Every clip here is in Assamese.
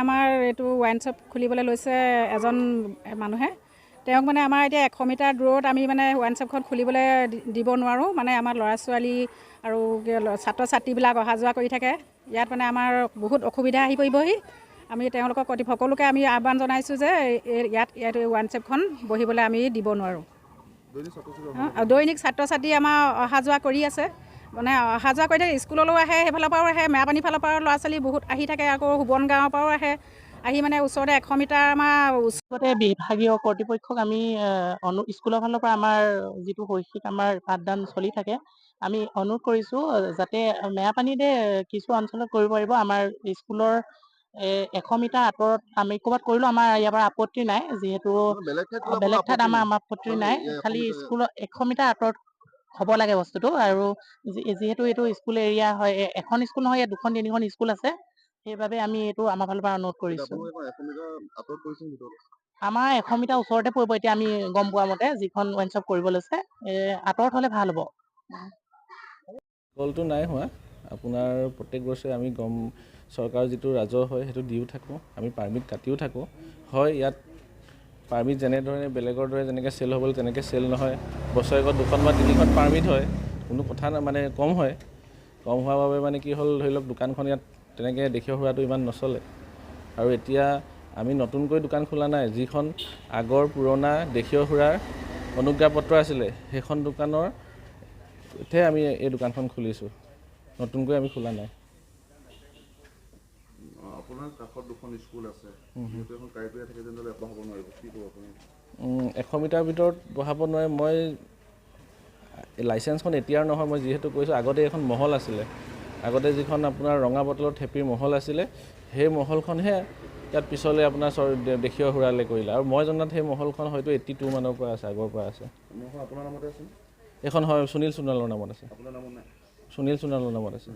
আমাৰ এইটো ৱাইন শ্বপ খুলিবলৈ লৈছে এজন মানুহে। তেওঁক মানে আমাৰ এতিয়া 100 মিটাৰ দূৰত আমি মানে ৱাইন শ্বপখন খুলিবলৈ দিব নোৱাৰোঁ। মানে আমাৰ ল'ৰা ছোৱালী আৰু ছাত্ৰ ছাত্ৰীবিলাক অহা যোৱা কৰি থাকে। ইয়াত মানে আমাৰ বহুত অসুবিধা আহি পৰিবহি। আমি তেওঁলোকক সকলোকে আমি আহ্বান জনাইছোঁ যে ইয়াত ৱাইন শ্বপখন বহিবলৈ আমি দিব নোৱাৰোঁ। দৈনিক ছাত্ৰ ছাত্ৰী আমাৰ অহা যোৱা কৰি আছে, মানে অহা যোৱা কৰি থাকে। স্কুললৈও আহে, সেইফালৰ পৰাও আহে, মেৰাপানী ফালৰ পৰাও ল'ৰা ছোৱালী বহুত আহি থাকে। আকৌ হুবন গাঁৱৰ পৰাও আহে, আহি মানে ওচৰতে 100 মিটাৰ আমাৰ ওচৰতে বিভাগীয় কৰ্তৃপক্ষক আমি স্কুলৰ ফালৰ পৰা আমাৰ যিটো শৈক্ষিক আমাৰ পাঠদান চলি থাকে, আমি অনুৰোধ কৰিছোঁ যাতে মেৰাপানীতে কিছু অঞ্চলত কৰিব পাৰিব। আমাৰ স্কুলৰ 100 মিটাৰ আঁতৰত আমি ক'ৰবাত কৰিলেও আমাৰ ইয়াৰ পৰা আপত্তি নাই, যিহেতু বেলেগ ঠাইত আমাৰ আপত্তি নাই। খালি স্কুলৰ 100 মিটাৰ আঁতৰত হ'ব লাগে বস্তুটো। আৰু যিহেতু এইটো স্কুল এৰিয়া হয়, এখন স্কুল নহয়, ইয়াত 2খন 3খন স্কুল আছে। সেইবাবে আমি এইটো আমাৰ ফালৰ পৰা অনুৰোধ কৰিছোঁ। আমাৰ 100 মিটাৰ ওচৰতে পৰিব। এতিয়া আমি গম পোৱা মতে যিখন ৱাইন শ্বপ কৰিব লৈছে, আঁতৰত হ'লে ভাল হ'ব। গলটো নাই হোৱা। আপোনাৰ প্ৰত্যেক বছৰে আমি চৰকাৰৰ যিটো ৰাজহ হয় সেইটো দিও থাকোঁ, আমি পাৰ্মিট কাটিও থাকোঁ। হয়, ইয়াত পাৰ্মিট যেনেধৰণে বেলেগৰ দৰে যেনেকৈ চেল হ'বলৈ তেনেকৈ চেল নহয়। বছৰেকত 2খন বা 3খন পাৰ্মিট হয়, কোনো কথা নাই, মানে কম হয়। কম হোৱাৰ বাবে মানে কি হ'ল, ধৰি লওক দোকানখন ইয়াত তেনেকৈ দেখিও সুৰাটো ইমান নচলে। আৰু এতিয়া আমি নতুনকৈ দোকান খোলা নাই, যিখন আগৰ পুৰণা দেশীয় সুৰাৰ অনুজ্ঞাপত্ৰ আছিলে সেইখন দোকানৰহে আমি এই দোকানখন খুলিছোঁ, নতুনকৈ আমি খোলা নাই। আপোনাৰ কাষত 2খন স্কুল আছে, যিহেতু এখন কাৰিকৰীয়া থাকে, তেনেহ'লে বহাব নোৱাৰিব, কি ক'ব আপুনি? 100 মিটাৰ ভিতৰত বহাব নোৱাৰে। মই লাইচেঞ্চখন এতিয়াৰ নহয়, মই যিহেতু কৈছোঁ আগতে এখন মহল আছিলে। আগতে যিখন আপোনাৰ ৰঙা বটলত থেপিৰ মহল আছিলে, সেই মহলখনহে ইয়াত পিছলৈ আপোনাৰ দেশীয় সুৰালে কৰিলে। আৰু মই জনাত সেই মহলখন হয়তো 82 মানৰ পৰা আছে, আগৰ পৰা আছে। আপোনাৰ নামতে আছে? এইখন হয় সুনীল সোণোৱালৰ নামত আছে। আপোনাৰ নামত নাই? সুনীল সোণোৱালৰ নামত আছে।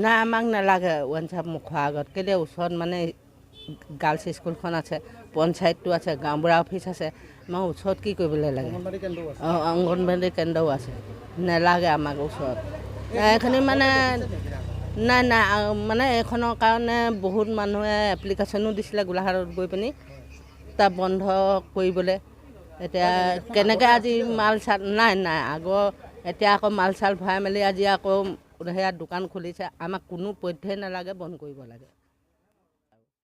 না, আমাক নালাগে ৱাইন শ্বপ মুখৰ আগত। কেলৈ ওচৰত মানে গাৰ্লছ স্কুলখন আছে, পঞ্চায়তটো আছে, গাঁওবুঢ়া অফিচ আছে। আমাৰ ওচৰত কি কৰিবলৈ লাগে? অংগনবাদী কেন্দ্ৰও আছে। নালাগে আমাক ওচৰত। এইখিনি মানে নাই নাই, মানে এইখনৰ কাৰণে বহুত মানুহে এপ্লিকেশ্যনো দিছিলে গোলাঘাটত গৈ পিনি, তাত বন্ধ কৰিবলৈ। এতিয়া কেনেকৈ আজি মাল চাল নাই নাই আগৰ, এতিয়া আকৌ মাল চাল ভৰাই মেলি আজি আকৌ সেয়া দোকান খুলিছে। আমাক কোনো পধ্যেই নালাগে, বন্ধ কৰিব লাগে।